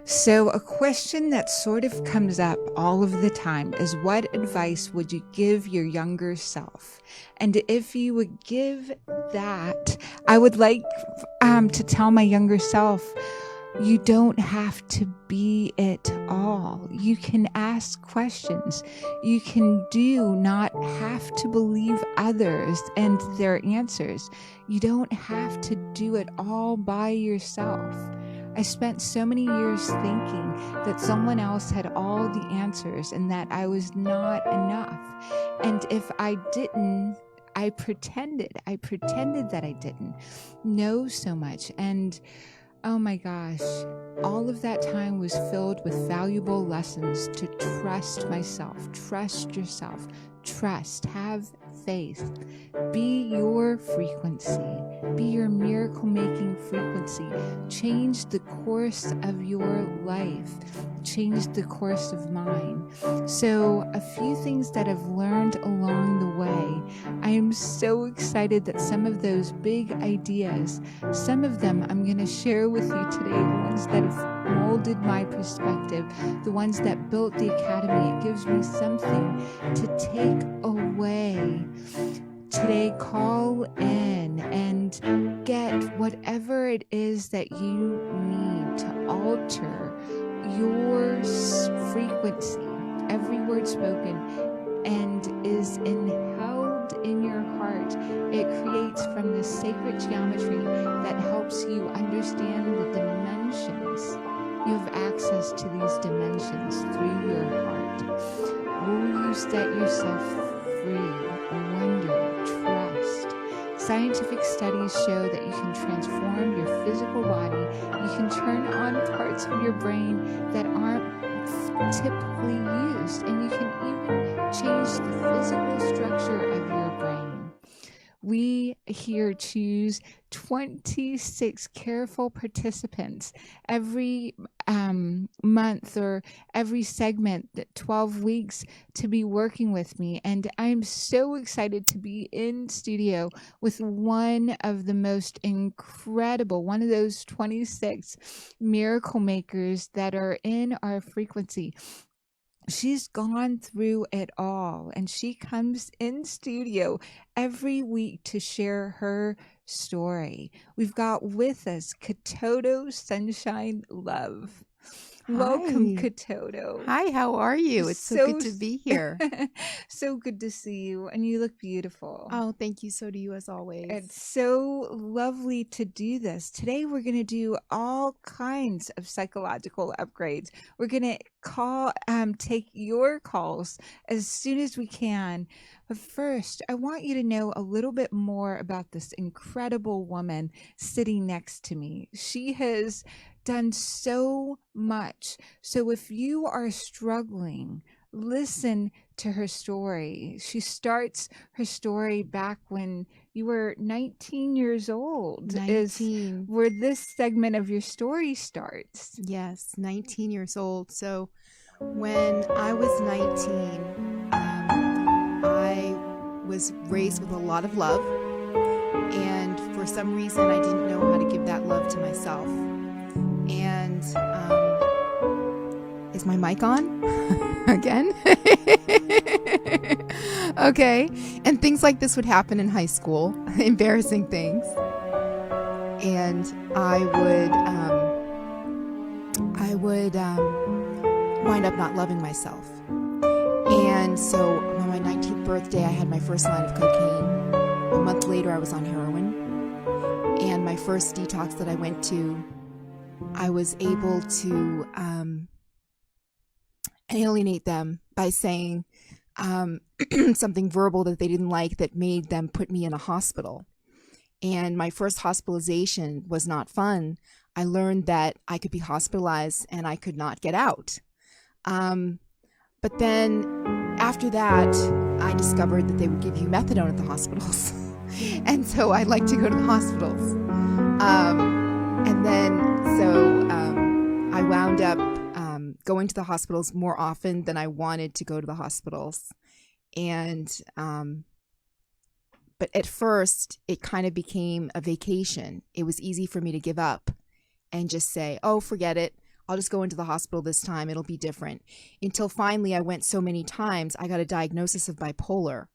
So, a question that sort of comes up all of the time is, what advice would you give your younger self? And if you would give that, I would like to tell my younger self, you don't have to be it all. You can ask questions. You can not have to believe others and their answers. You don't have to do it all by yourself. I spent so many years thinking that someone else had all the answers and that I was not enough. And if I didn't, I pretended that I didn't know so much. And oh my gosh, all of that time was filled with valuable lessons to trust myself, trust yourself, have faith, be your frequency, be your miracle-making frequency, change the course of your life, change the course of mine. So a few things that I've learned along the way. I am so excited that some of those big ideas, some of them I'm going to share with you today, the ones that have molded my perspective, the ones that built the Academy. It gives me something to take away. Today, call in and get whatever it is that you need to alter your frequency. Every word spoken and is held in your heart. It creates from this sacred geometry that helps you understand the dimensions. You have access to these dimensions through your heart. Will you set yourself free? Wonder, trust. Scientific studies show that you can transform your physical body. You can turn on parts of your brain that aren't typically used, and you can even change the physical structure of your brain. We here choose 26 careful participants every month or every segment, 12 weeks, to be working with me. And I'm so excited to be in studio with one of the most incredible, one of those 26 miracle makers that are in our frequency. She's gone through it all, and she comes in studio every week to share her story. We've got with us Kitoto Sunshine Love. Welcome, Hi. Kitoto. Hi, how are you? It's so good to be here. So good to see you, and you look beautiful. Oh, thank you. So do you, as always. It's so lovely to do this. Today we're going to do all kinds of psychological upgrades. We're going to take your calls as soon as we can. But first, I want you to know a little bit more about this incredible woman sitting next to me. She has done so much. So if you are struggling, listen to her story. She starts her story back when you were 19 years old. 19. Is where this segment of your story starts. Yes, 19 years old. So when I was 19, I was raised with a lot of love. And for some reason, I didn't know how to give that love to myself. And is my mic on again? Okay. And things like this would happen in high school, embarrassing things. And I would wind up not loving myself. And so on my 19th birthday, I had my first line of cocaine. A month later, I was on heroin. And my first detox that I went to, I was able to alienate them by saying something verbal that they didn't like that made them put me in a hospital. And my first hospitalization was not fun. I learned that I could be hospitalized and I could not get out. But then after that, I discovered that they would give you methadone at the hospitals. And so I like to go to the hospitals. And then I wound up going to the hospitals more often than I wanted to go to the hospitals. And but at first, it kind of became a vacation. It was easy for me to give up and just say, oh, forget it. I'll just go into the hospital this time. It'll be different. Until finally I went so many times, I got a diagnosis of bipolar.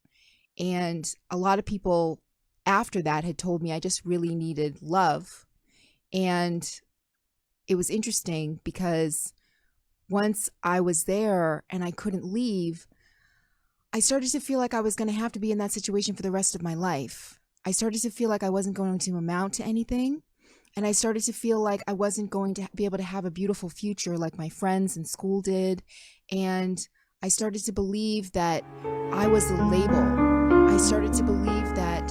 And a lot of people after that had told me I just really needed love. And it was interesting because once I was there and I couldn't leave, I started to feel like I was going to have to be in that situation for the rest of my life. I started to feel like I wasn't going to amount to anything. And I started to feel like I wasn't going to be able to have a beautiful future like my friends in school did. And I started to believe that I was a label. I started to believe that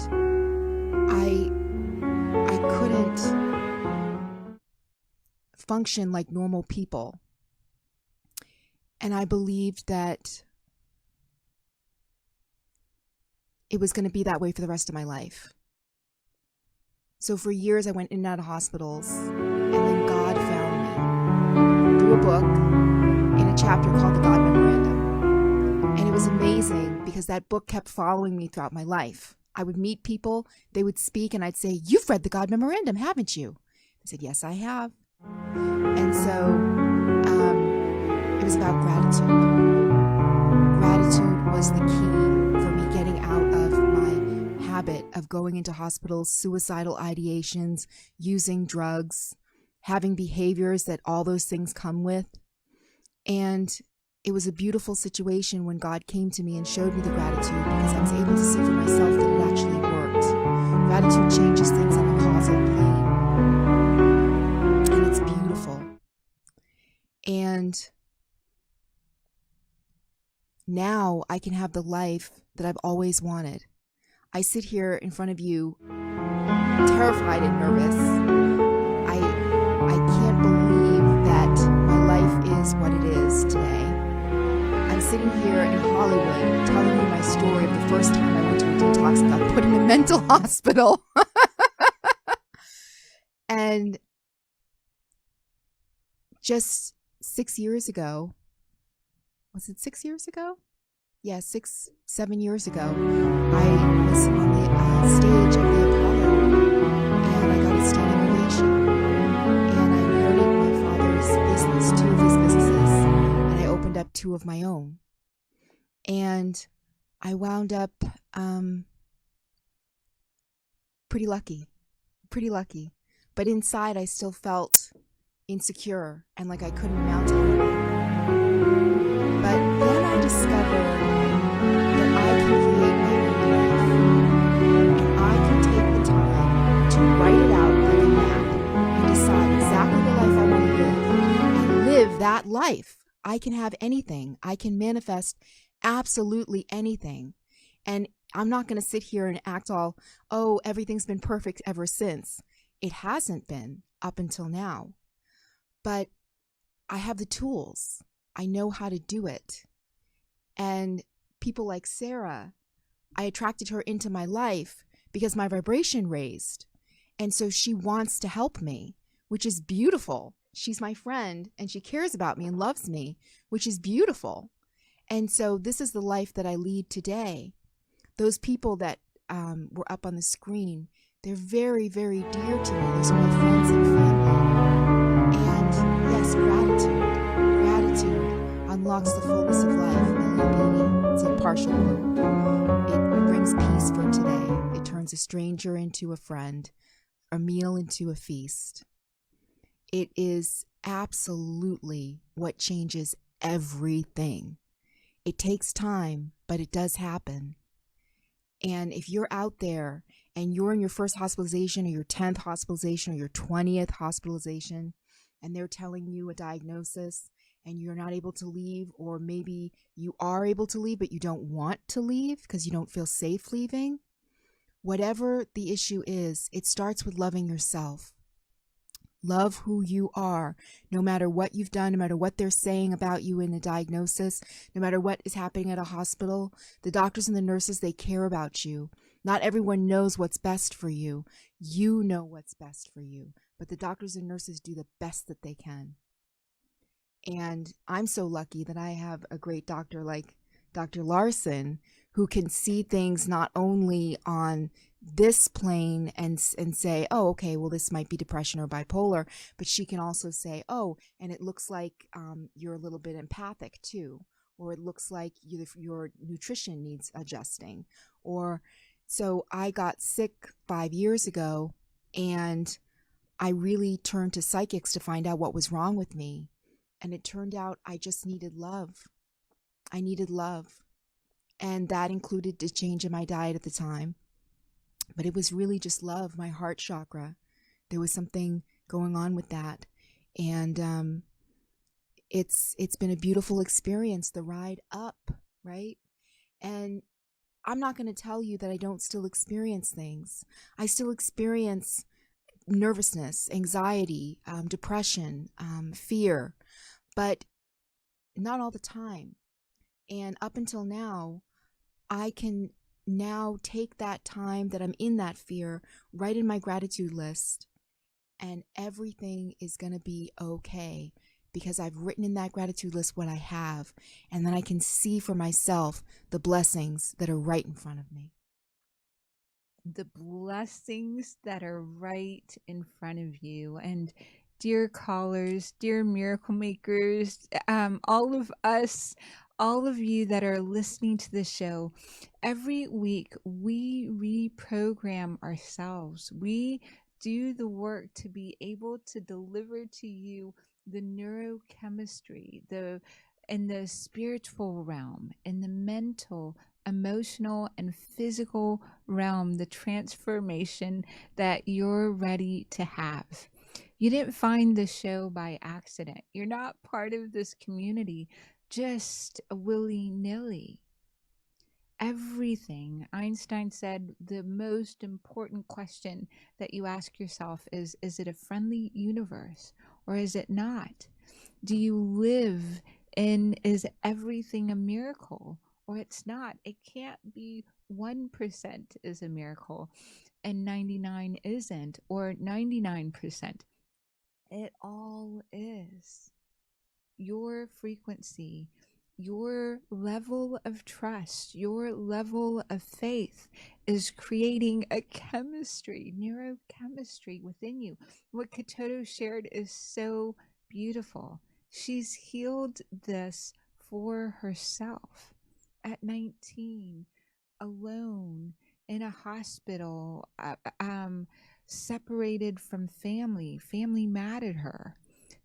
I couldn't function like normal people. And I believed that it was going to be that way for the rest of my life. So for years I went in and out of hospitals, and then God found me through a book in a chapter called The God Memorandum. And it was amazing because that book kept following me throughout my life. I would meet people, they would speak, and I'd say, "You've read The God Memorandum, haven't you?" I said, "Yes, I have." And so it was about gratitude. Gratitude was the key for me getting out of my habit of going into hospitals, suicidal ideations, using drugs, having behaviors that all those things come with. And it was a beautiful situation when God came to me and showed me the gratitude, because I was able to see for myself that it actually worked. Gratitude changes things on a causal plane. And it's beautiful. And now I can have the life that I've always wanted. I sit here in front of you terrified and nervous. I can't believe that my life is what it is today. I'm sitting here in Hollywood telling you my story of the first time I went to a detox and got put in a mental hospital. And just 6 years ago, was it 6 years ago? Yeah, 7 years ago, I was on the stage of the Apollo, and I got a standing ovation. And I inherited my father's business, 2 of his businesses, and I opened up 2 of my own. And I wound up pretty lucky. But inside, I still felt insecure and like I couldn't amount to anything. But then I discovered that I can create my own life, and I can take the time to write it out like a map and decide exactly the life I want to live and live that life. I can have anything. I can manifest absolutely anything. And I'm not going to sit here and act all, oh, everything's been perfect ever since. It hasn't been up until now. But I have the tools. I know how to do it. And people like Sarah, I attracted her into my life because my vibration raised. And so she wants to help me, which is beautiful. She's my friend and she cares about me and loves me, which is beautiful. And so this is the life that I lead today. Those people that were up on the screen, they're very, very dear to me. Those are my friends and family. And yes, gratitude unlocks the fullness of life. It's a partial word. It brings peace for today. It turns a stranger into a friend, a meal into a feast. It is absolutely what changes everything. It takes time, but it does happen. And if you're out there and you're in your first hospitalization or your 10th hospitalization or your 20th hospitalization, and they're telling you a diagnosis and you're not able to leave, or maybe you are able to leave, but you don't want to leave because you don't feel safe leaving, whatever the issue is, it starts with loving yourself. Love who you are, no matter what you've done, no matter what they're saying about you in the diagnosis, no matter what is happening at a hospital. The doctors and the nurses, they care about you. Not everyone knows what's best for you. You know what's best for you. But the doctors and nurses do the best that they can. And I'm so lucky that I have a great doctor like Dr. Larsen, who can see things not only on this plane and say, oh, okay, well, this might be depression or bipolar. But she can also say, oh, and it looks like you're a little bit empathic too, or it looks like your nutrition needs adjusting. Or so I got sick 5 years ago, and I really turned to psychics to find out what was wrong with me. And it turned out I just needed love. I needed love. And that included a change in my diet at the time. But it was really just love, my heart chakra. There was something going on with that. And it's been a beautiful experience, the ride up, right? And I'm not going to tell you that I don't still experience things. I still experience nervousness, anxiety, depression, fear, but not all the time. And up until now, I can now take that time that I'm in that fear, write in my gratitude list, and everything is going to be okay because I've written in that gratitude list what I have, and then I can see for myself the blessings that are right in front of me. The blessings that are right in front of you. And dear callers, dear miracle makers, all of us, all of you that are listening to the show, every week we reprogram ourselves. We do the work to be able to deliver to you the neurochemistry, the in the spiritual realm, in the mental, emotional, and physical realm, the transformation that you're ready to have. You didn't find the show by accident. You're not part of this community just willy-nilly. Everything, Einstein said, the most important question that you ask yourself is it a friendly universe or is it not? Do you live in, is everything a miracle or it's not? It can't be 1% is a miracle and 99 isn't, or 99%. It all is. Your frequency, your level of trust, your level of faith is creating a chemistry, neurochemistry within you. What Kitoto shared is so beautiful. She's healed this for herself at 19, alone in a hospital, separated from family. Family mad at her.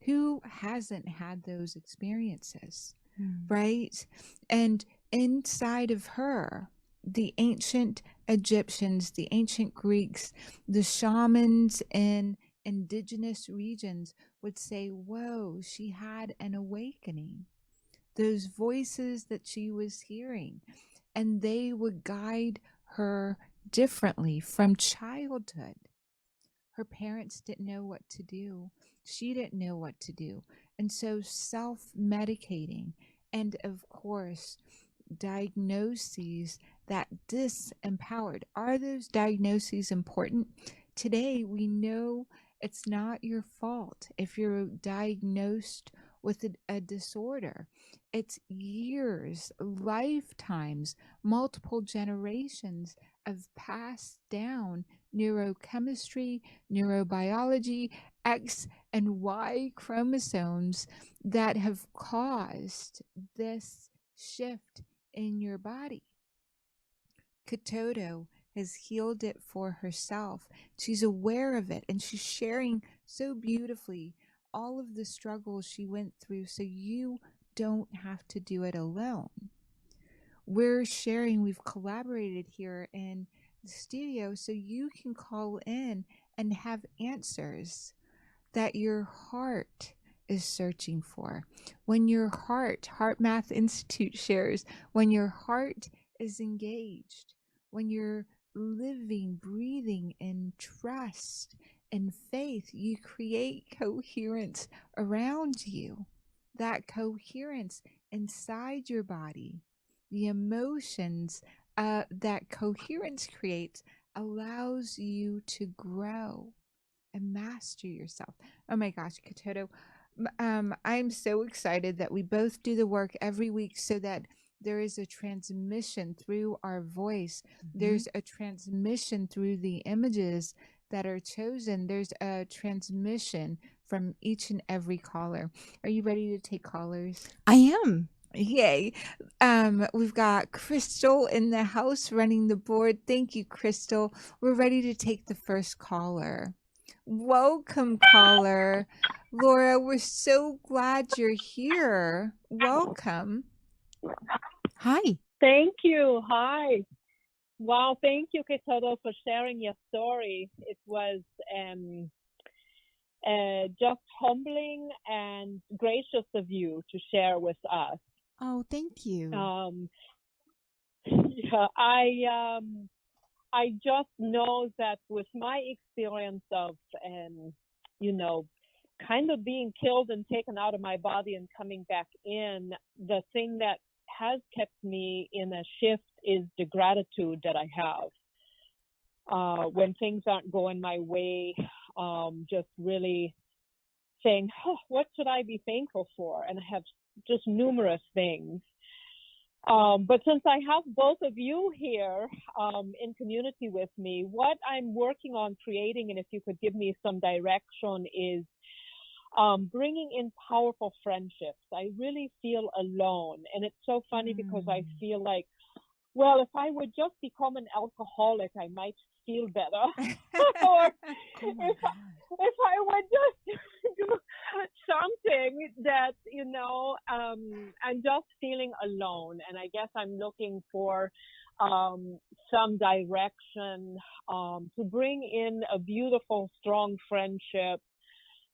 Who hasn't had those experiences, right? And inside of her, the ancient Egyptians, the ancient Greeks, the shamans in indigenous regions would say, whoa, she had an awakening. Those voices that she was hearing, and they would guide her differently from childhood. Her parents didn't know what to do. She didn't know what to do. And so self-medicating, and of course, diagnoses that disempowered. Are those diagnoses important? Today, we know it's not your fault if you're diagnosed with a disorder. It's years, lifetimes, multiple generations of passed down neurochemistry, neurobiology, X and Y chromosomes that have caused this shift in your body. Kitoto has healed it for herself. She's aware of it, and she's sharing so beautifully all of the struggles she went through so you don't have to do it alone. We're sharing, we've collaborated here in the studio so you can call in and have answers that your heart is searching for. When your Heart Math Institute shares, when your heart is engaged, when you're living, breathing in trust and faith, you create coherence around you. That coherence inside your body, the emotions that coherence creates, allows you to grow and master yourself. Oh my gosh, Kitoto, I'm so excited that we both do the work every week so that there is a transmission through our voice. Mm-hmm. There's a transmission through the images that are chosen. There's a transmission from each and every caller. Are you ready to take callers? I am. Yay. We've got Crystal in the house running the board. Thank you, Crystal. We're ready to take the first caller. Welcome, caller. Laura, we're so glad you're here. Welcome. Hi. Thank you. Hi. Wow. Thank you, Kitoto, for sharing your story. It was just humbling and gracious of you to share with us. Oh, thank you. Yeah, I just know that with my experience of, kind of being killed and taken out of my body and coming back in, the thing that has kept me in a shift is the gratitude that I have. When things aren't going my way, just really saying, oh, what should I be thankful for? And I have just numerous things. But since I have both of you here in community with me, what I'm working on creating, and if you could give me some direction, is bringing in powerful friendships. I really feel alone. And it's so funny because I feel like, well, if I would just become an alcoholic, I might feel better. Or if I would just do something that, I'm just feeling alone. And I guess I'm looking for some direction to bring in a beautiful, strong friendship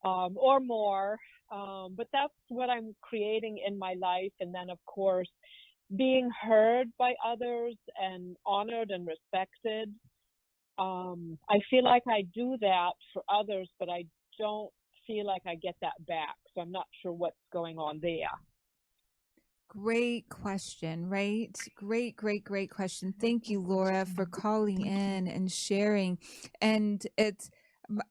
or more. But that's what I'm creating in my life. And then, of course, being heard by others and honored and respected. I feel like I do that for others, but I don't feel like I get that back. So I'm not sure what's going on there. Great question, right? Great question. Thank you, Laura, for calling in and sharing. And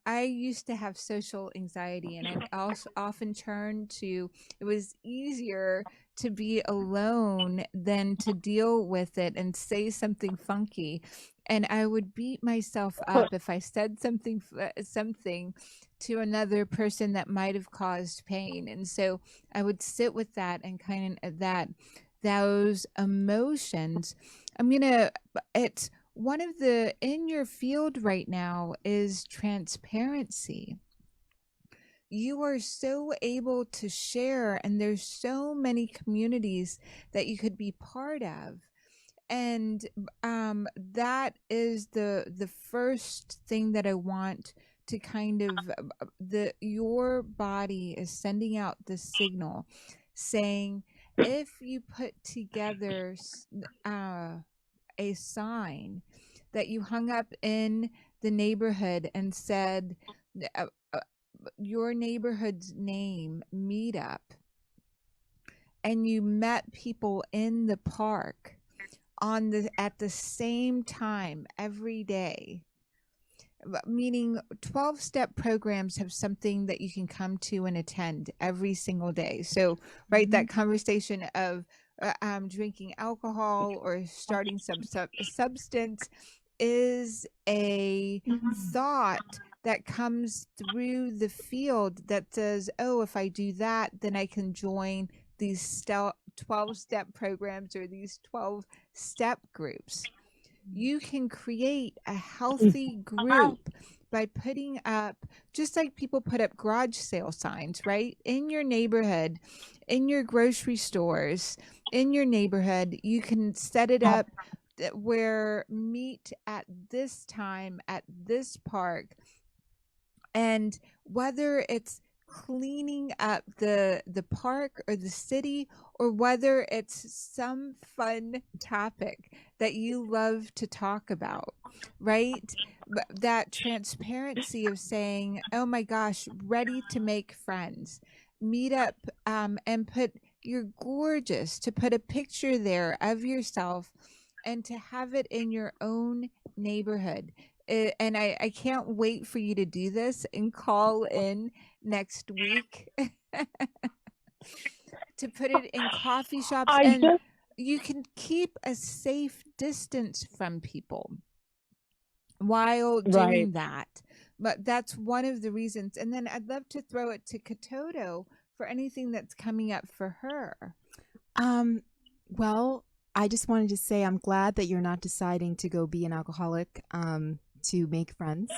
I used to have social anxiety, and I also often turned to, it was easier to be alone than to deal with it and say something funky. And I would beat myself up if I said something to another person that might have caused pain. And so I would sit with that and kind of those emotions. It's one of the in your field right now is transparency. You are so able to share, and there's so many communities that you could be part of. And that is the first thing that I want to kind of your body is sending out the signal saying, if you put together a sign that you hung up in the neighborhood and said your neighborhood's name, meet up, and you met people in the park at the same time every day, meaning 12-step programs have something that you can come to and attend every single day. So right, that conversation of drinking alcohol or starting some substance is a thought that comes through the field that says, oh, if I do that, then I can join these 12-step programs or these 12-step groups. You can create a healthy group by putting up, just like people put up garage sale signs, right? In your neighborhood, in your grocery stores, in your neighborhood, you can set it up where meet at this time at this park. And whether it's cleaning up the park or the city, or whether it's some fun topic that you love to talk about, right? That transparency of saying, oh my gosh, ready to make friends, meet up, and you're gorgeous, to put a picture there of yourself and to have it in your own neighborhood. And I can't wait for you to do this and call in next week to put it in coffee shops. you can keep a safe distance from people while Right. doing that. But that's one of the reasons. And then I'd love to throw it to Kitoto for anything that's coming up for her. Well, I just wanted to say I'm glad that you're not deciding to go be an alcoholic to make friends.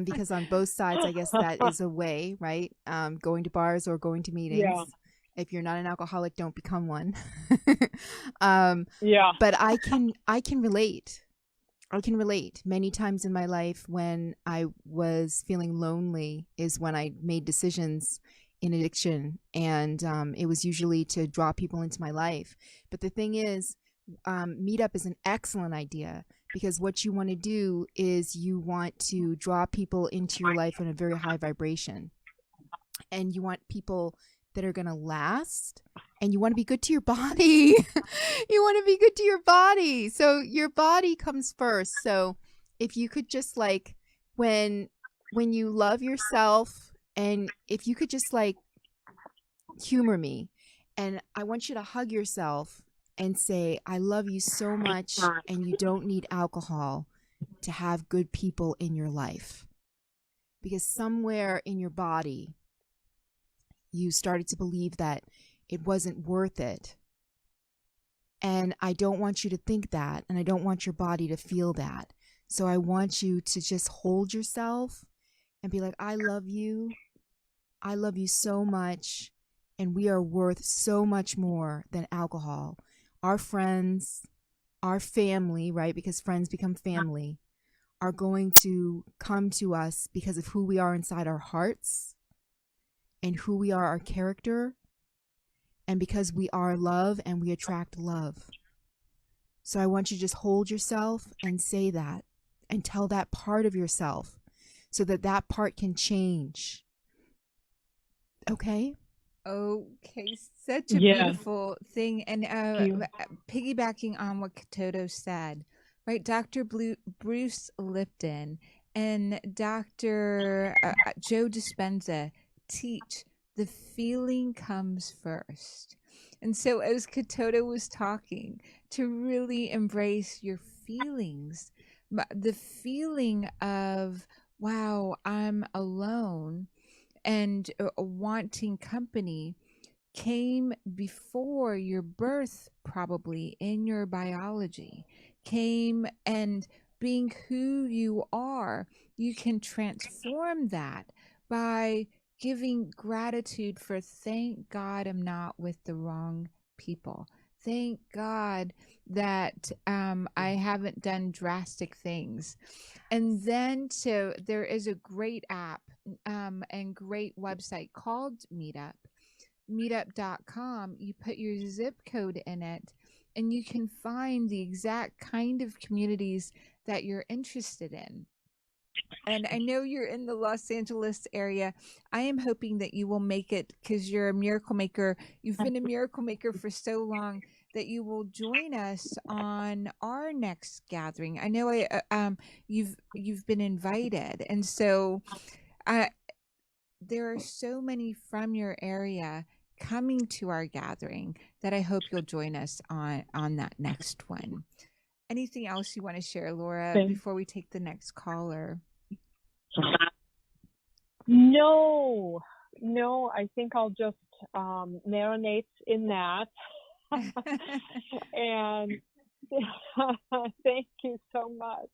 Because on both sides, I guess that is a way, right? Going to bars or going to meetings. Yeah. If you're not an alcoholic, don't become one. Yeah. But I can relate. I can relate. Many times in my life when I was feeling lonely is when I made decisions in addiction, and it was usually to draw people into my life. But the thing is, meetup is an excellent idea, because what you want to do is you want to draw people into your life on a very high vibration, and you want people that are going to last, and you want to be good to your body. You want to be good to your body. So your body comes first. So if you could just like, when you love yourself, and if you could just like humor me, and I want you to hug yourself and say, I love you so much, and you don't need alcohol to have good people in your life. Because somewhere in your body, you started to believe that it wasn't worth it. And I don't want you to think that, and I don't want your body to feel that. So I want you to just hold yourself and be like, I love you. I love you so much, and we are worth so much more than alcohol. Our friends, our family, right? Because friends become family, are going to come to us because of who we are inside our hearts and who we are, our character, and because we are love and we attract love. So I want you to just hold yourself and say that, and tell that part of yourself, so that that part can change. Okay? Okay, such a Yes. beautiful thing. And You. piggybacking on what Kitoto said, right? Dr. Bruce Lipton and Dr. Joe Dispenza teach the feeling comes first. And so, as Kitoto was talking, to really embrace your feelings, the feeling of, wow, I'm alone, and wanting company came before your birth, probably in your biology, came, and being who you are, you can transform that by giving gratitude for, thank God I'm not with the wrong people. Thank God that I haven't done drastic things. And then, so there is a great app and great website called meetup.com. You put your zip code in it, and you can find the exact kind of communities that you're interested in. And I know you're in the Los Angeles area. I am hoping that you will make it, because you're a miracle maker. You've been a miracle maker for so long, that you will join us on our next gathering. I know you've been invited, and so there are so many from your area coming to our gathering that I hope you'll join us on that next one. Anything else you want to share, Laura, before we take the next caller? No, I think I'll just marinate in that. And thank you so much.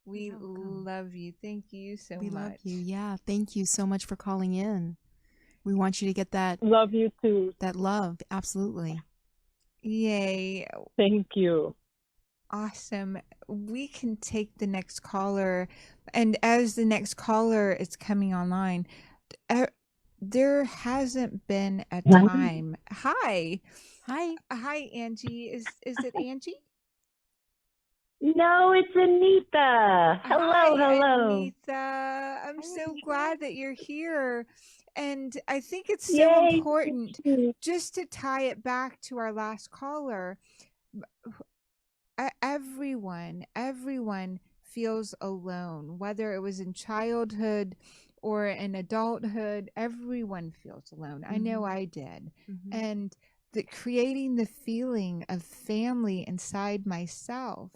We love you. Thank you so much. We love you. Yeah. Thank you so much for calling in. We want you to get that. Love you too. That love. Absolutely. Yay. Thank you. Awesome. We can take the next caller. And as the next caller is coming online, there hasn't been a time. Hi. Hi, Angie. Is it Angie? No, it's Anita. Hello, Hi, hello. Anita. I'm so glad that you're here. And I think it's so Yay. important, just to tie it back to our last caller. Everyone feels alone, whether it was in childhood or in adulthood. Everyone feels alone. I know I did. And creating the feeling of family inside myself,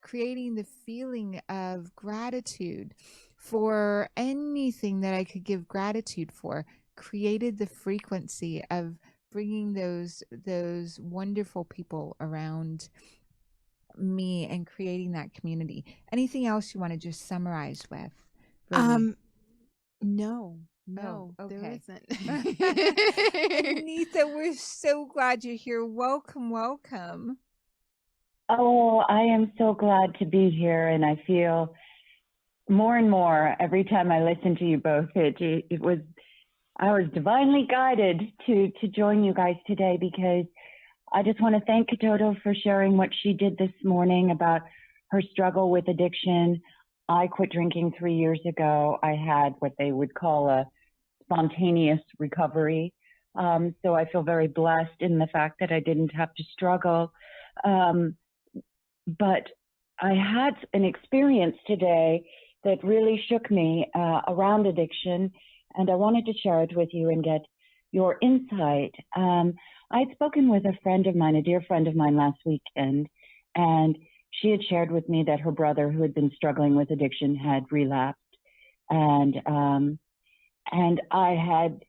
creating the feeling of gratitude for anything that I could give gratitude for, created the frequency of bringing those wonderful people around me and creating that community. Anything else you want to just summarize with, Romy? No, there Okay. isn't. Anita, we're so glad you're here. Welcome. Oh, I am so glad to be here, and I feel more and more every time I listen to you both. I was divinely guided to join you guys today, because I just want to thank Kitoto for sharing what she did this morning about her struggle with addiction. I quit drinking 3 years ago. I had what they would call a spontaneous recovery. So I feel very blessed in the fact that I didn't have to struggle. But I had an experience today that really shook me around addiction, and I wanted to share it with you and get your insight. I'd spoken with a friend of mine, a dear friend of mine, last weekend, and she had shared with me that her brother, who had been struggling with addiction, had relapsed. And I had,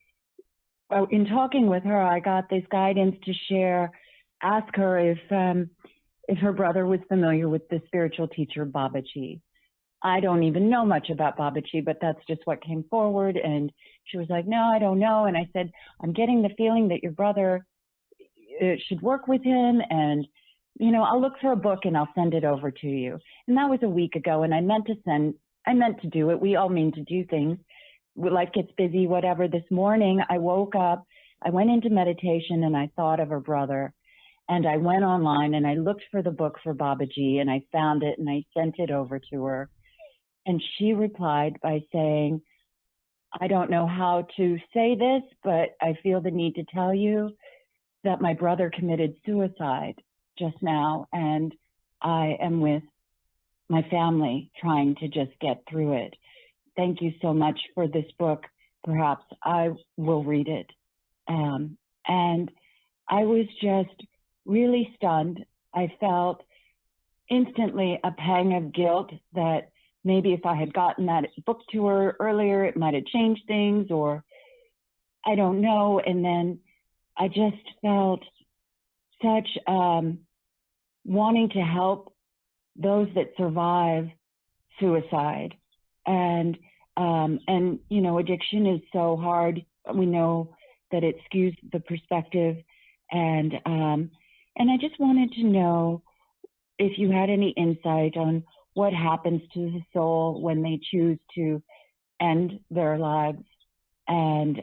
in talking with her, I got this guidance to ask her if her brother was familiar with the spiritual teacher Babaji. I don't even know much about Babaji, but that's just what came forward. And she was like, no, I don't know. And I said, I'm getting the feeling that your brother should work with him, and I'll look for a book and I'll send it over to you. And that was a week ago, and I meant to do it. We all mean to do things. Life gets busy, whatever. This morning I woke up, I went into meditation, and I thought of her brother, and I went online and I looked for the book for Babaji, and I found it and I sent it over to her. And she replied by saying, I don't know how to say this, but I feel the need to tell you that my brother committed suicide just now, and I am with my family trying to just get through it. Thank you so much for this book. Perhaps I will read it. And I was just really stunned. I felt instantly a pang of guilt that maybe if I had gotten that book to her earlier, it might have changed things, or I don't know. And then I just felt such wanting to help those that survive suicide. And addiction is so hard. We know that it skews the perspective. And I just wanted to know if you had any insight on what happens to the soul when they choose to end their lives, and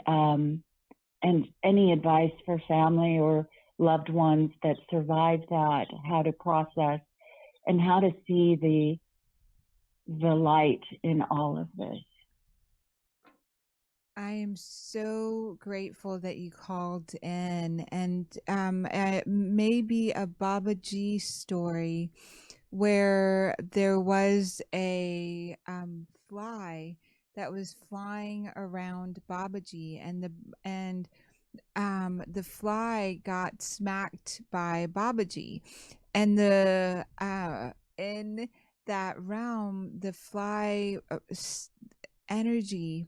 any advice for family or loved ones that survived that, how to process and how to see the light in all of this. I am so grateful that you called in, and maybe a Babaji story where there was a fly that was flying around Babaji, and the fly got smacked by Babaji, and in that realm, the fly energy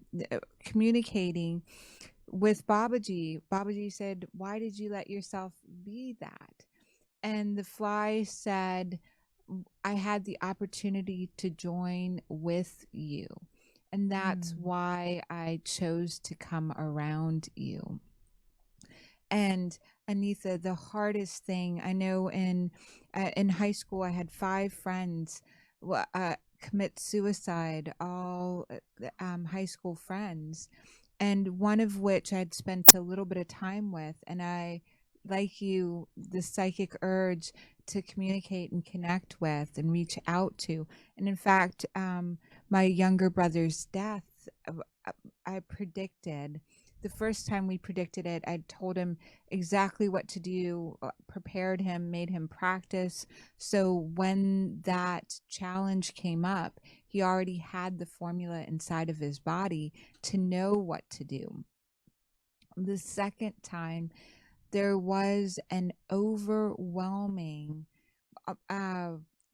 communicating with Babaji. Babaji said, "Why did you let yourself be that?" And the fly said, "I had the opportunity to join with you, and that's why I chose to come around you." And Anita, the hardest thing I know, in high school, I had 5 friends commit suicide, all high school friends, and one of which I'd spent a little bit of time with, and I, like you, the psychic urge to communicate and connect with and reach out to. And in fact, my younger brother's death, I predicted. The first time we predicted it, I told him exactly what to do, prepared him, made him practice. So when that challenge came up, he already had the formula inside of his body to know what to do. The second time, there was an overwhelming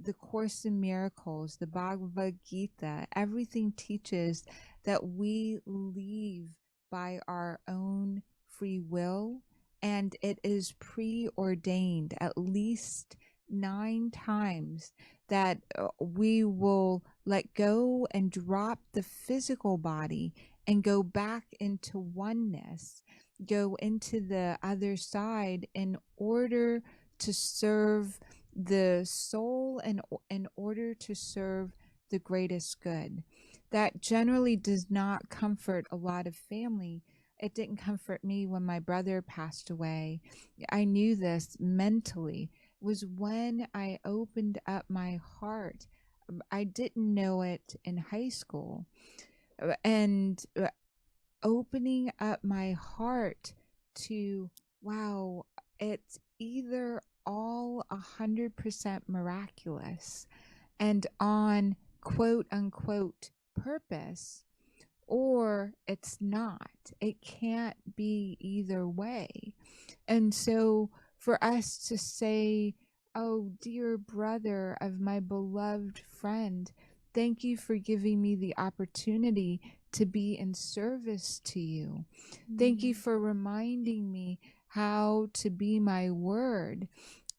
the Course in Miracles, the Bhagavad Gita, everything teaches that we leave by our own free will, and it is preordained at least 9 times that we will let go and drop the physical body and go back into oneness, go into the other side in order to serve the soul and in order to serve the greatest good. That generally does not comfort a lot of family. It didn't comfort me when my brother passed away. I knew this mentally. It was when I opened up my heart. I didn't know it in high school. And opening up my heart to, wow, it's either all 100% miraculous and on quote unquote purpose, or it's not. It can't be either way. And so for us to say, oh, dear brother of my beloved friend, thank you for giving me the opportunity to be in service to you. Thank you for reminding me how to be my word.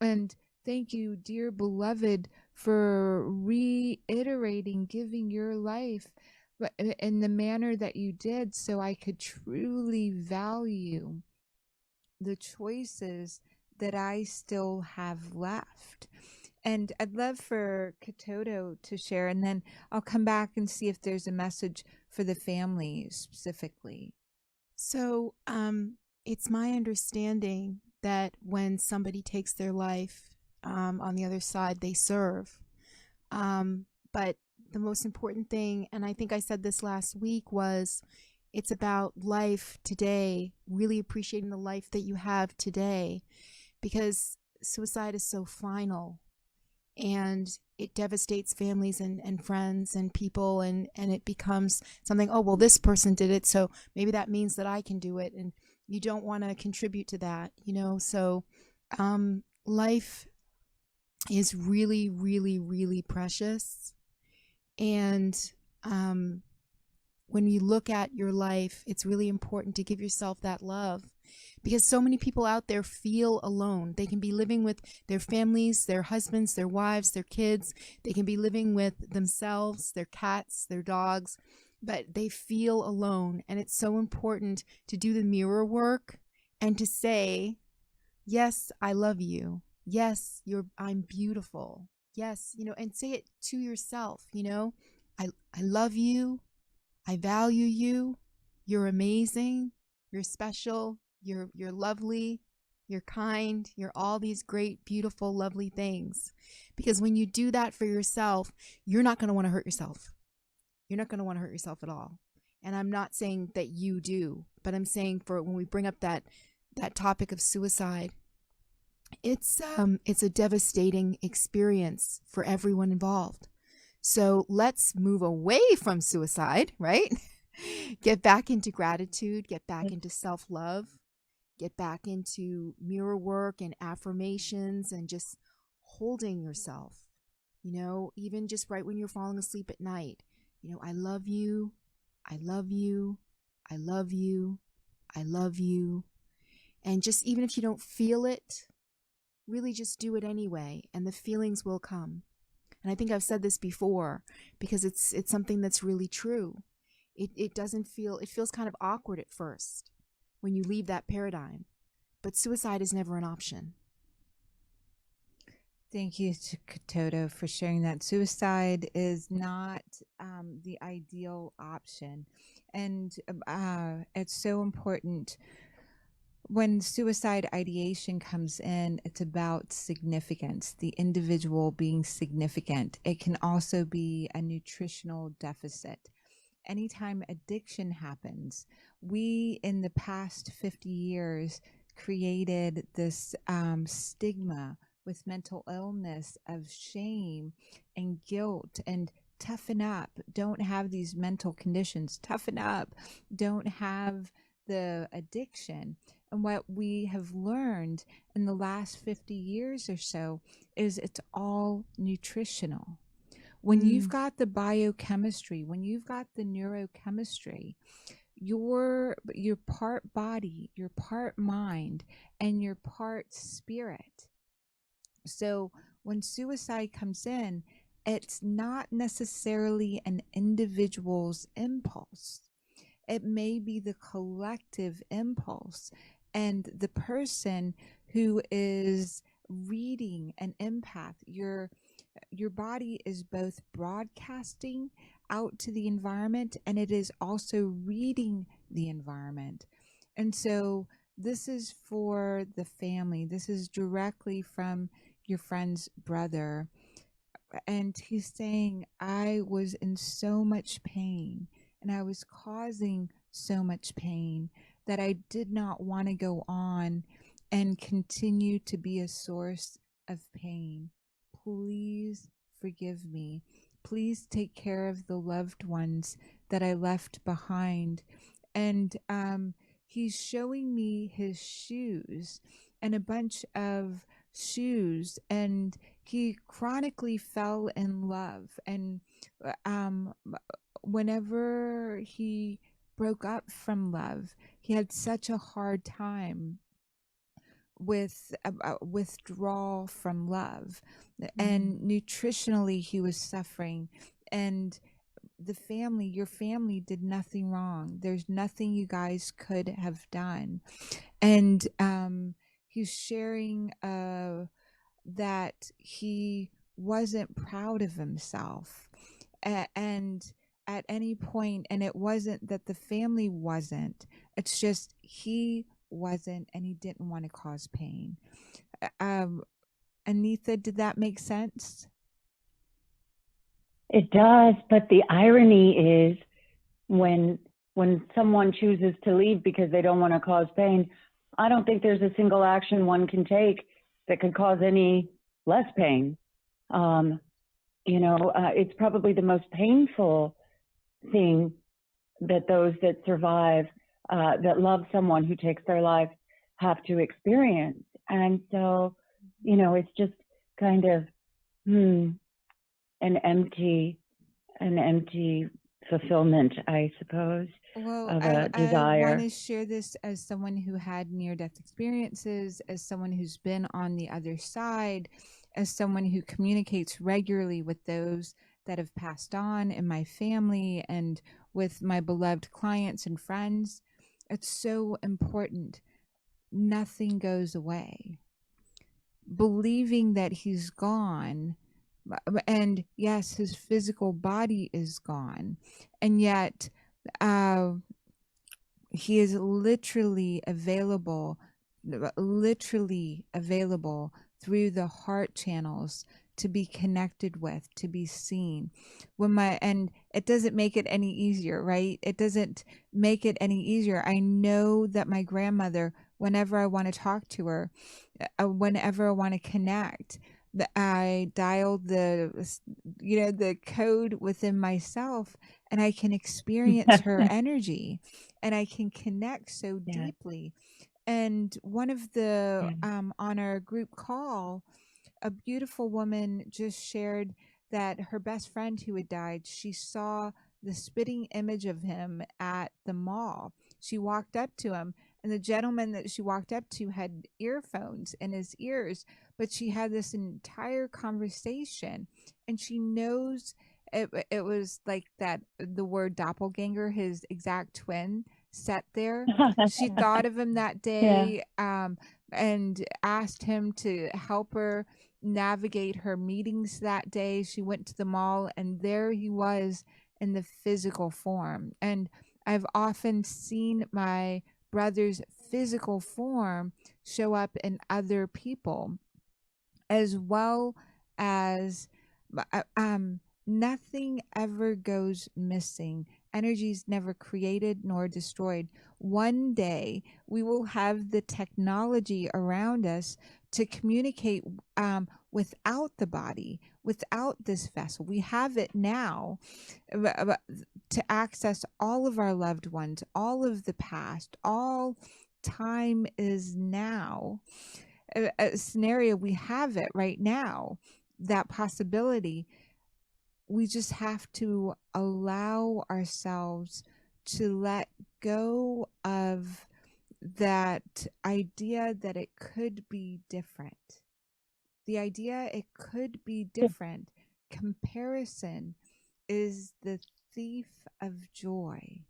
And thank you, dear beloved, for reiterating giving your life in the manner that you did so I could truly value the choices that I still have left. And I'd love for Kitoto to share, and then I'll come back and see if there's a message for the family specifically. So it's my understanding that when somebody takes their life, on the other side, they serve. But the most important thing, and I think I said this last week, was it's about life today, really appreciating the life that you have today, because suicide is so final and it devastates families and friends and people, and it becomes something, oh, well, this person did it, so maybe that means that I can do it. And you don't want to contribute to that, you know? So life is really, really, really precious. And when you look at your life, it's really important to give yourself that love, because so many people out there feel alone. They can be living with their families, their husbands, their wives, their kids. They can be living with themselves, their cats, their dogs, but they feel alone. And it's so important to do the mirror work and to say, yes, I love you. Yes, I'm beautiful. Yes, you know, and say it to yourself, you know, I love you. I value you. You're amazing. You're special. You're lovely. You're kind. You're all these great, beautiful, lovely things. Because when you do that for yourself, you're not going to want to hurt yourself. You're not going to want to hurt yourself at all. And I'm not saying that you do, but I'm saying for when we bring up that topic of suicide, it's a devastating experience for everyone involved. So let's move away from suicide, right? Get back into gratitude, get back into self-love, get back into mirror work and affirmations and just holding yourself, you know, even just right when you're falling asleep at night. You know, I love you, I love you, I love you, I love you. And just even if you don't feel it, really just do it anyway, and the feelings will come. And I think I've said this before because it's something that's really true. It feels kind of awkward at first when you leave that paradigm, but suicide is never an option. Thank you to Kitoto for sharing that. Suicide is not the ideal option. And it's so important. When suicide ideation comes in, it's about significance, the individual being significant. It can also be a nutritional deficit. Anytime addiction happens, we in the past 50 years created this stigma with mental illness of shame and guilt and toughen up, don't have these mental conditions, toughen up, don't have the addiction. And what we have learned in the last 50 years or so is it's all nutritional. When you've got the biochemistry, when you've got the neurochemistry, you're part body, you're part mind, and you're part spirit. So when suicide comes in, it's not necessarily an individual's impulse. It may be the collective impulse. And the person who is reading an empath, your body is both broadcasting out to the environment and it is also reading the environment. And so this is for the family. This is directly from your friend's brother. And he's saying, I was in so much pain and I was causing so much pain that I did not want to go on and continue to be a source of pain. Please forgive me. Please take care of the loved ones that I left behind. And he's showing me his shoes and a bunch of shoes, and he chronically fell in love. And whenever he broke up from love, he had such a hard time with withdrawal from love, and nutritionally he was suffering. And the family, your family, did nothing wrong. There's nothing you guys could have done. And he's sharing that he wasn't proud of himself, and at any point, and it wasn't that the family wasn't, it's just he wasn't, and he didn't want to cause pain. Anita, did that make sense? It does, but the irony is when someone chooses to leave because they don't want to cause pain, I don't think there's a single action one can take that could cause any less pain. It's probably the most painful thing that those that survive, that love someone who takes their life, have to experience. And so, it's just kind of an empty fulfillment, I suppose, Well, of a I desire. want to share this as someone who had near-death experiences, as someone who's been on the other side, as someone who communicates regularly with those that have passed on in my family and with my beloved clients and friends. It's so important. Nothing goes away. Believing that he's gone, and yes, his physical body is gone, and yet he is literally available through the heart channels to be connected with, to be seen. And it doesn't make it any easier, right? It doesn't make it any easier. I know that my grandmother, whenever I want to talk to her, whenever I want to connect, I dialed the code within myself, and I can experience her energy, and I can connect so deeply. And one of the on our group call, a beautiful woman just shared that her best friend who had died, she saw the spitting image of him at the mall. She walked up to him, and the gentleman that she walked up to had earphones in his ears, but she had this entire conversation, and she knows it was like that, the word doppelganger, his exact twin, sat there. She thought of him that day, and asked him to help her navigate her meetings that day. She went to the mall, and there he was in the physical form. And I've often seen my brother's physical form show up in other people, as well as nothing ever goes missing. Energy is never created nor destroyed. One day we will have the technology around us to communicate without the body, without this vessel. We have it now to access all of our loved ones, all of the past, all time is now. A scenario, we have it right now, that possibility. We just have to allow ourselves to let go of that idea that it could be different. The idea it could be different. Comparison is the thief of joy.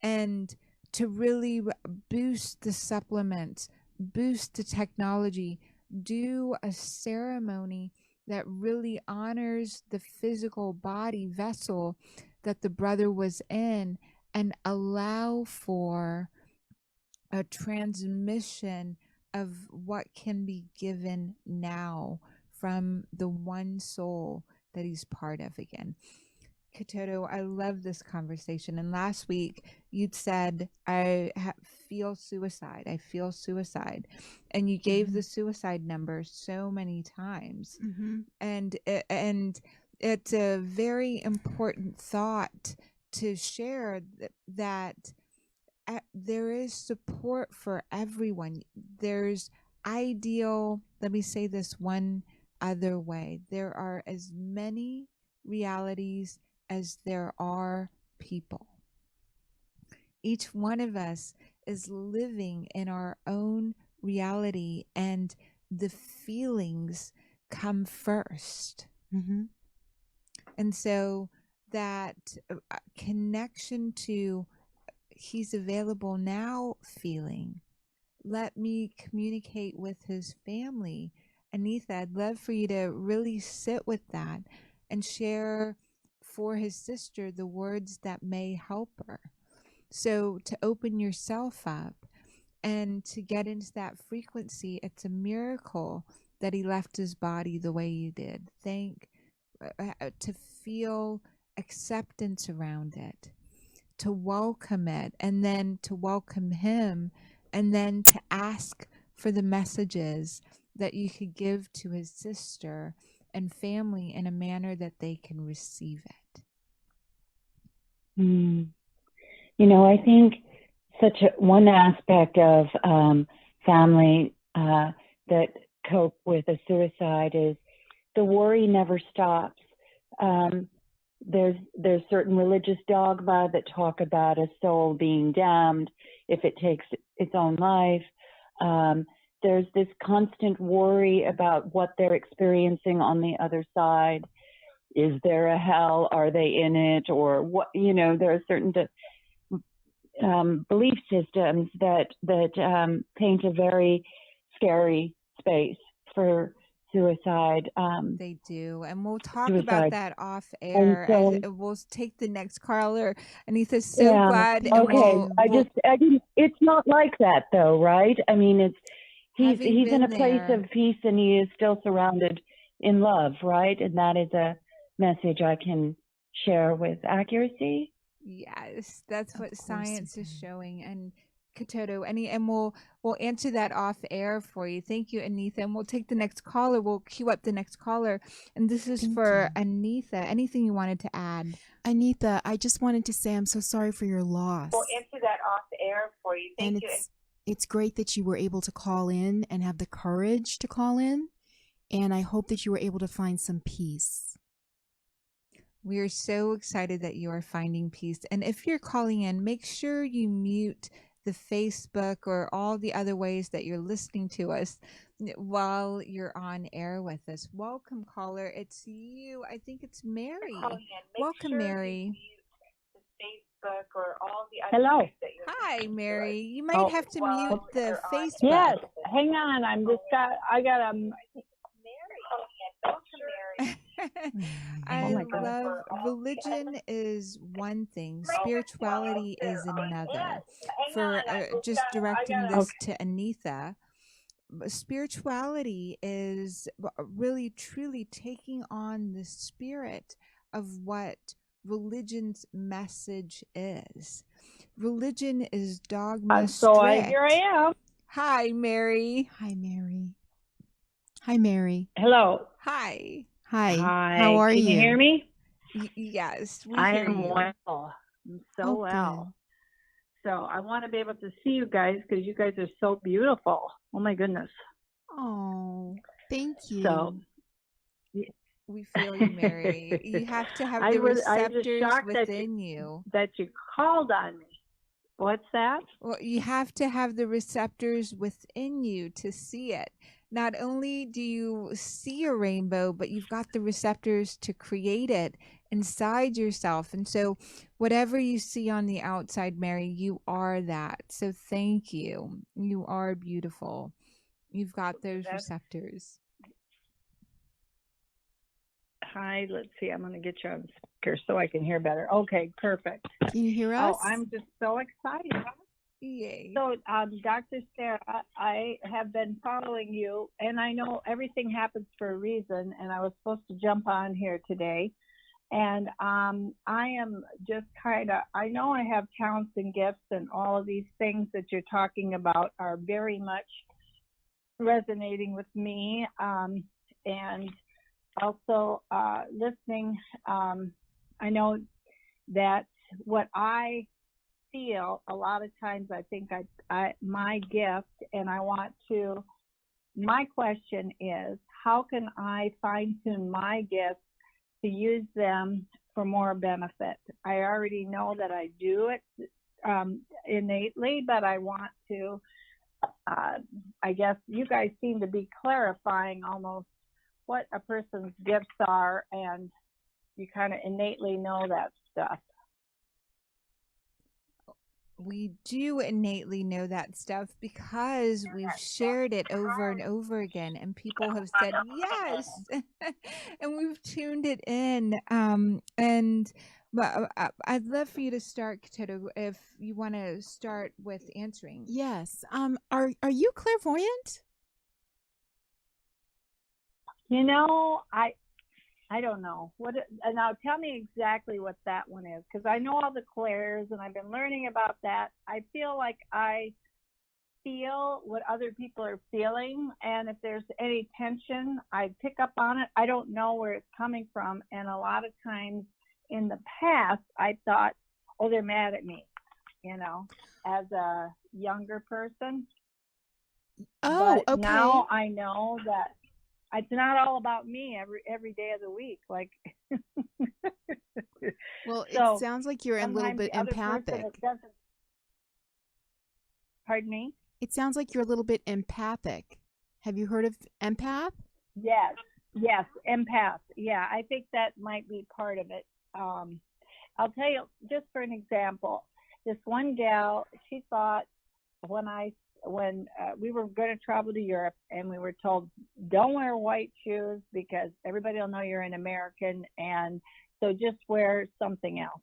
And to really boost the supplements, boost the technology, do a ceremony that really honors the physical body vessel that the brother was in, and allow for a transmission of what can be given now from the one soul that he's part of again. Kitoto, I love this conversation. And last week you'd said, I feel suicide. I feel suicide. And you gave the suicide number so many times. And it's a very important thought to share that there is support for everyone. There's ideal, let me say this one other way. There are as many realities as there are people. Each one of us is living in our own reality, and the feelings come first. And so that connection to he's available now feeling, let me communicate with his family. Anitha, I'd love for you to really sit with that and share for his sister the words that may help her. So to open yourself up and to get into that frequency, it's a miracle that he left his body the way he did. To feel acceptance around it, to welcome it, and then to welcome him, and then to ask for the messages that you could give to his sister and family in a manner that they can receive it. I think one aspect of family that cope with a suicide is the worry never stops. There's certain religious dogma that talk about a soul being damned if it takes its own life. There's this constant worry about what they're experiencing on the other side. Is there a hell? Are they in it? Or what? There are certain belief systems that paint a very scary space for suicide. They do, and we'll talk suicide. about that off air. So, we'll take the next caller. Anita's so glad. Okay, it's not like that though, right? I mean, he's in a place of peace, and he is still surrounded in love, right? And that is a message I can share with accuracy. Yes, that's what science is showing. And Kitoto, and we'll answer that off air for you. Thank you, Anitha. And we'll take the next caller. We'll queue up the next caller. And this is for Anitha. Anything you wanted to add? Anitha, I just wanted to say I'm so sorry for your loss. We'll answer that off air for you. Thank you. It's great that you were able to call in and have the courage to call in. And I hope that you were able to find some peace. We are so excited that you are finding peace. And if you're calling in, make sure you mute the Facebook or all the other ways that you're listening to us while you're on air with us. Welcome, caller. It's you. I think it's Mary. Welcome, Mary. Facebook or all the other Hello. ways that you're Hi, Mary. You might have to mute the Facebook. Yes. Hang on. I got a. I love religion is one thing, spirituality is another. For just directing this to Anitha, spirituality is really truly taking on the spirit of what religion's message is. Religion is dogma strict. Here I am. Hi, Mary. Hi, Mary. Hi, Mary. Hello. Hi. Hi. How are you? Can you hear me? Yes, we I hear am you. well. I'm so well. So I want to be able to see you guys because you guys are so beautiful. Oh my goodness. Oh, thank you. So We feel you, Mary. You have to have the I was just receptors shocked within you. that you called on me. What's that? Well, you have to have the receptors within you to see it. Not only do you see a rainbow, but you've got the receptors to create it inside yourself. And so, whatever you see on the outside, Mary, you are that. So, thank you. You are beautiful. You've got those receptors. Hi, let's see. I'm going to get you on speaker so I can hear better. Okay, perfect. Can you hear us? Oh, I'm just so excited. Yay. So, Dr. Sarah, I have been following you, and I know everything happens for a reason, and I was supposed to jump on here today. And I am just I know I have talents and gifts, and all of these things that you're talking about are very much resonating with me. And also listening, I know that what I feel a lot of times, I think my gift, and my question is, how can I fine tune my gifts to use them for more benefit? I already know that I do it innately, but I want to, I guess you guys seem to be clarifying almost what a person's gifts are, and you kind of innately know that stuff. We do innately know that stuff because we've shared it over and over again, and people have said yes, and we've tuned it in. But I'd love for you to start, Kitoto, if you want to start with answering. Yes. Are you clairvoyant? You know, I don't know now tell me exactly what that one is, because I know all the clairs and I've been learning about that. I feel like I feel what other people are feeling, and if there's any tension, I pick up on it. I don't know where it's coming from, and a lot of times in the past I thought, oh, they're mad at me, as a younger person. Oh, but okay. Now I know that it's not all about me every day of the week. Like, well, so it sounds like you're a little bit empathic. Pardon me? It sounds like you're a little bit empathic. Have you heard of empath? Yes, empath. Yeah, I think that might be part of it. I'll tell you, just for an example, this one gal, she thought when we were going to travel to Europe, and we were told, don't wear white shoes because everybody will know you're an American, and so just wear something else,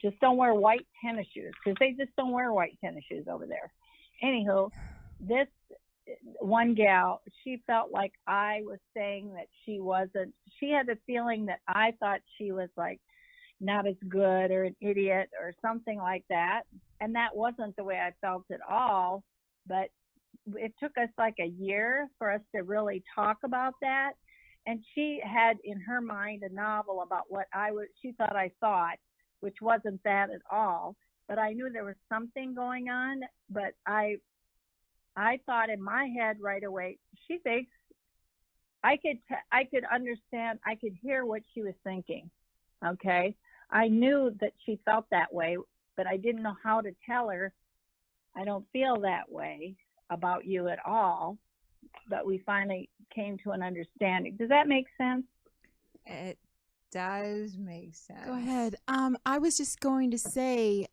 just don't wear white tennis shoes, because they just don't wear white tennis shoes over there. Anywho, this one gal, she felt like I was saying that she had the feeling that I thought she was like not as good or an idiot or something like that, and that wasn't the way I felt at all. But it took us like a year for us to really talk about that. And she had in her mind a novel about what she thought I thought, which wasn't that at all. But I knew there was something going on. But I thought in my head right away, she thinks I could understand, I could hear what she was thinking. Okay. I knew that she felt that way, but I didn't know how to tell her, I don't feel that way about you at all. But we finally came to an understanding. Does that make sense? It does make sense. Go ahead. I was just going to say,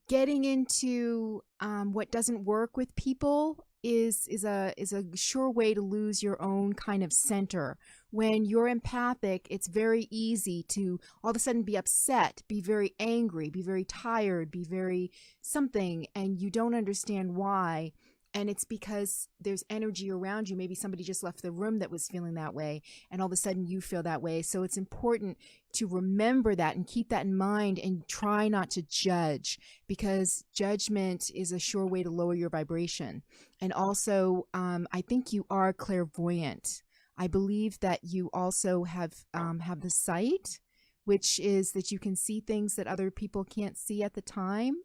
getting into what doesn't work with people is a sure way to lose your own kind of center. When you're empathic, it's very easy to all of a sudden be upset, be very angry, be very tired, be very something, and you don't understand why. And it's because there's energy around you. Maybe somebody just left the room that was feeling that way, and all of a sudden you feel that way. So it's important to remember that and keep that in mind, and try not to judge, because judgment is a sure way to lower your vibration. And also, I think you are clairvoyant. I believe that you also have the sight, which is that you can see things that other people can't see at the time.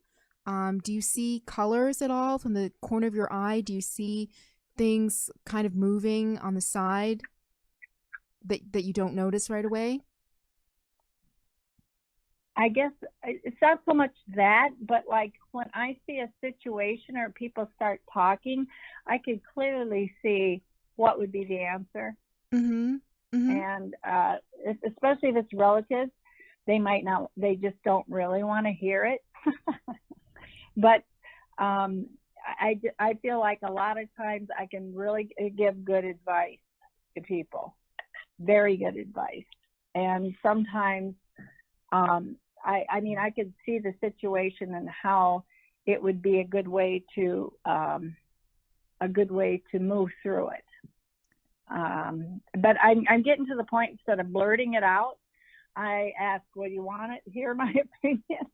Do you see colors at all from the corner of your eye? Do you see things kind of moving on the side that you don't notice right away? I guess it's not so much that, but like when I see a situation or people start talking, I could clearly see what would be the answer. Mm-hmm. Mm-hmm. And especially if it's relatives, they just don't really want to hear it. But I feel like a lot of times I can really give good advice to people, very good advice. And sometimes, I could see the situation and how it would be a good way to move through it. But I'm getting to the point, instead of blurting it out, I ask, "Well, you want to hear my opinion?"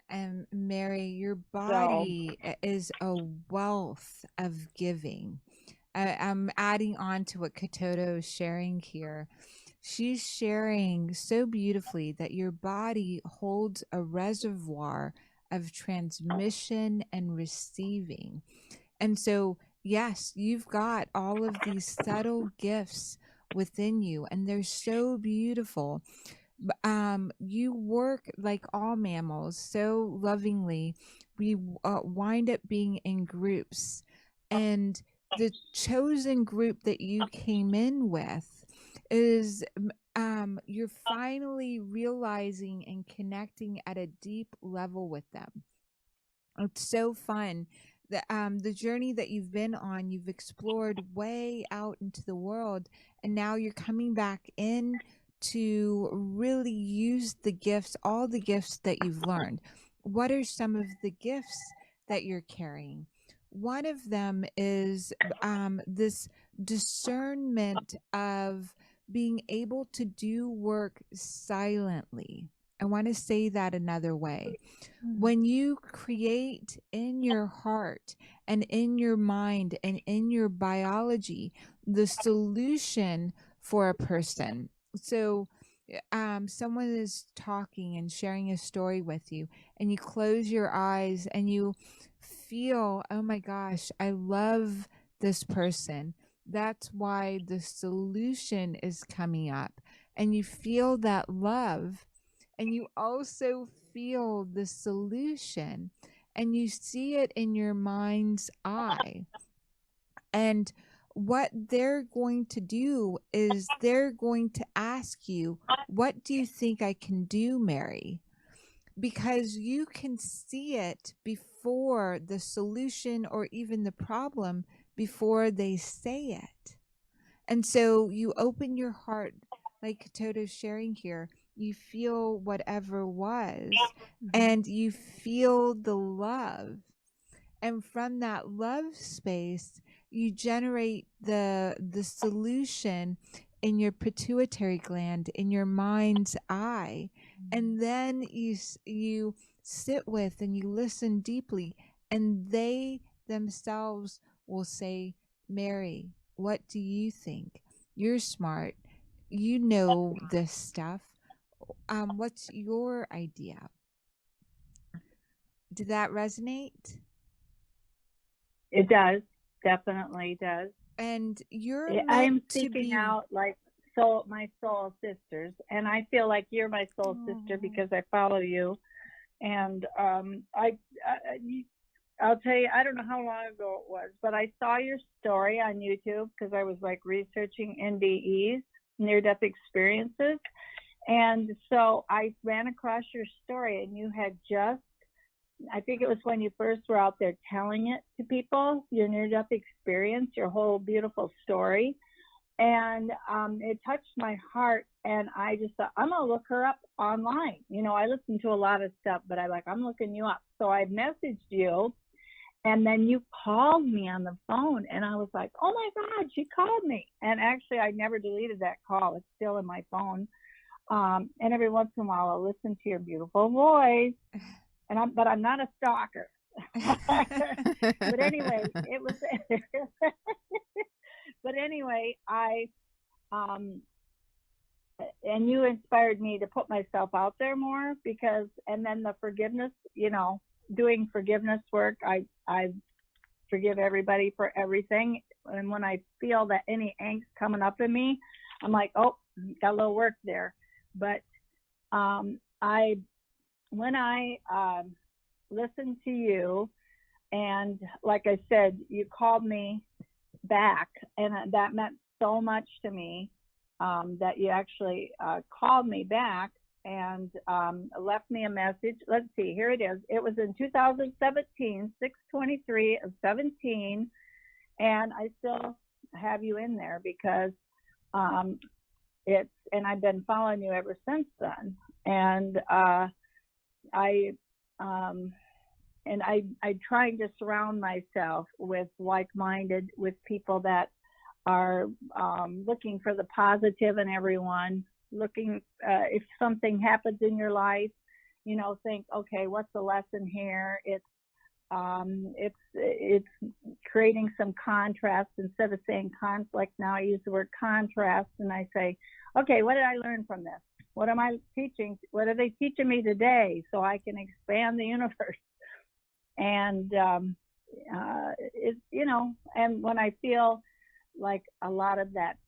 And Mary, your body is a wealth of giving. I'm adding on to what Kitoto is sharing here. She's sharing so beautifully that your body holds a reservoir of transmission and receiving. And so, yes, you've got all of these subtle gifts within you, and they're so beautiful. You work like all mammals so lovingly. We wind up being in groups, and the chosen group that you came in with is you're finally realizing and connecting at a deep level with them. It's so fun. The journey that you've been on, you've explored way out into the world, and now you're coming back in to really use the gifts, all the gifts that you've learned. What are some of the gifts that you're carrying? One of them is this discernment of being able to do work silently. I want to say that another way. When you create in your heart and in your mind and in your biology the solution for a person. So someone is talking and sharing a story with you, and you close your eyes and you feel, oh my gosh, I love this person. That's why the solution is coming up. And you feel that love, and you also feel the solution, and you see it in your mind's eye. And what they're going to do is they're going to ask you, what do you think I can do, Mary? Because you can see it before the solution or even the problem, before they say it. And so you open your heart, like Kitoto's sharing here. You feel whatever was, and you feel the love. And from that love space, you generate the solution in your pituitary gland, in your mind's eye. And then you sit with and you listen deeply, and they themselves will say, Mary, what do you think? You're smart. You know this stuff. What's your idea? Did that resonate? It does, definitely does. And you're I'm seeking out like my soul sisters, and I feel like you're my soul sister because I follow you. And I'll tell you, I don't know how long ago it was, but I saw your story on YouTube because I was like researching NDEs, near-death experiences. And so I ran across your story, and you had just, I think it was when you first were out there telling it to people, your near-death experience, your whole beautiful story. And it touched my heart, and I just thought, I'm going to look her up online. You know, I listen to a lot of stuff, but I'm looking you up. So I messaged you, and then you called me on the phone, and I was like, oh my God, she called me. And actually, I never deleted that call. It's still in my phone. And every once in a while, I'll listen to your beautiful voice. But I'm not a stalker. But anyway, it was. But anyway, and you inspired me to put myself out there more, because, and then the forgiveness, you know, doing forgiveness work. I forgive everybody for everything. And when I feel that any angst coming up in me, I'm like, oh, got a little work there. But when I listened to you, and like I said, you called me back, and that meant so much to me, that you actually called me back and left me a message. Let's see, here it is. It was in 2017, 6/23 of 17, and I still have you in there because and I've been following you ever since then. And I trying to surround myself with like-minded, with people that are looking for the positive in everyone, looking, if something happens in your life, think, okay, what's the lesson here? It's creating some contrast instead of saying conflict. Now I use the word contrast, and I say, okay, what did I learn from this? What am I teaching? What are they teaching me today so I can expand the universe? And and when I feel like a lot of that,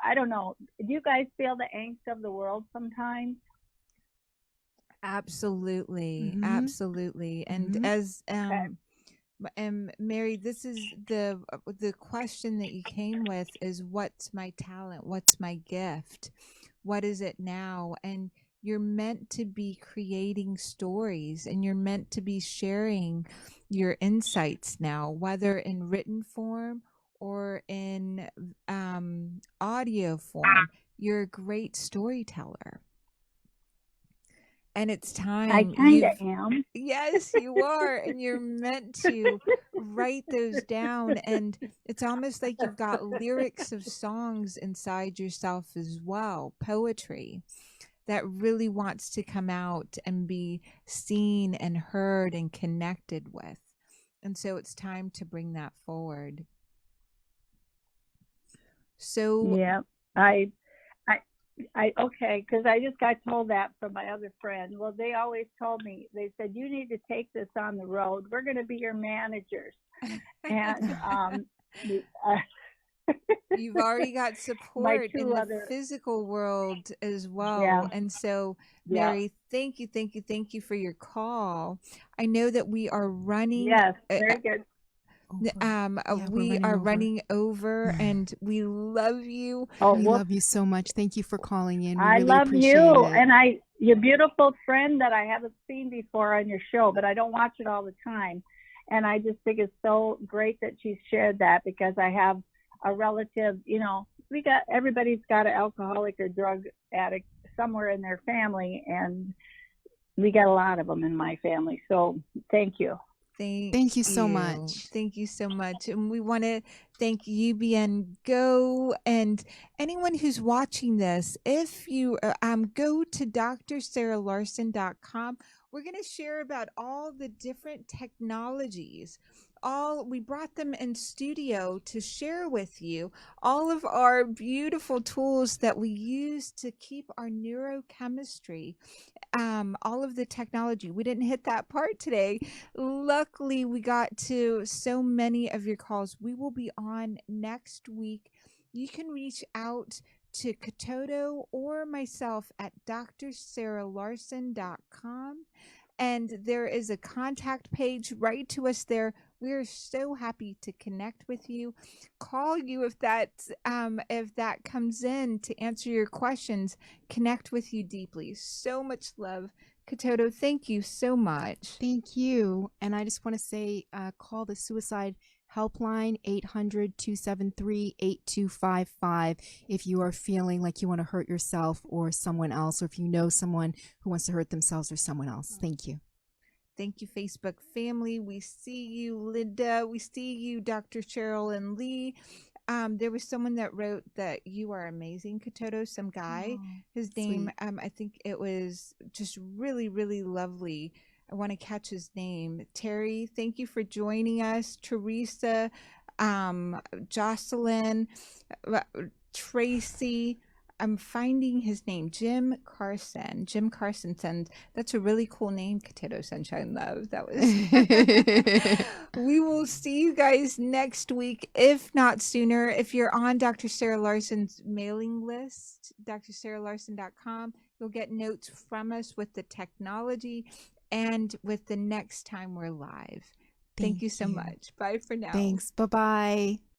I don't know, do you guys feel the angst of the world sometimes? Absolutely. Mhm. Absolutely. And Mhm. as Mary, this is the question that you came with is, what's my talent? What's my gift? What is it now? And you're meant to be creating stories, and you're meant to be sharing your insights now, whether in written form or in audio form. You're a great storyteller. And it's I time kind of am. yes, you are. And you're meant to write those down. And it's almost like you've got lyrics of songs inside yourself as well, poetry that really wants to come out and be seen and heard and connected with. And so it's time to bring that forward. So, Yeah, I okay, because I just got told that from my other friend. Well, they always told me, they said, you need to take this on the road. We're going to be your managers. And you've already got my support in two the other, physical world as yeah, well. And so, yeah, Mary, thank you for your call. I know that we are running. yes, very good. Yeah, we're We running are over. running over, and we love you. Oh, We whoops. love you so much. Thank you for calling in. We I really love appreciate you, it. and your beautiful friend that I haven't seen before on your show, but I don't watch it all the time. And I just think it's so great that she shared that, because I have a relative, everybody's got an alcoholic or drug addict somewhere in their family, and we got a lot of them in my family. So thank you. Thank you so much. Thank you so much. And we want to thank UBN Go and anyone who's watching this. If you go to drsarahlarsen.com, we're going to share about all the different technologies. We brought them in studio to share with you all of our beautiful tools that we use to keep our neurochemistry, all of the technology. We didn't hit that part today. Luckily, we got to so many of your calls. We will be on next week. You can reach out to Kitoto or myself at drsarahlarsen.com. And there is a contact page. Write to us there. We're so happy to connect with you. Call you if that comes in to answer your questions. Connect with you deeply. So much love, Kitoto. Thank you so much. Thank you. And I just want to say, call the suicide helpline 800-273-8255 if you are feeling like you want to hurt yourself or someone else, or if you know someone who wants to hurt themselves or someone else. Thank you. Thank you, Facebook family. We see you, Linda. We see you, Dr. Cheryl and Lee. There was someone that wrote that you are amazing, Kitoto. Some guy, his name, I think it was just really, really lovely. I want to catch his name. Terry, thank you for joining us. Teresa, Jocelyn, Tracy, I'm finding his name, Jim Carson. Jim Carson sends, that's a really cool name, Kitoto Sunshine Love. That was. We will see you guys next week, if not sooner. If you're on Dr. Sarah Larsen's mailing list, drsarahlarsen.com, you'll get notes from us with the technology and with the next time we're live. Thank you so much. Bye for now. Thanks. Bye-bye.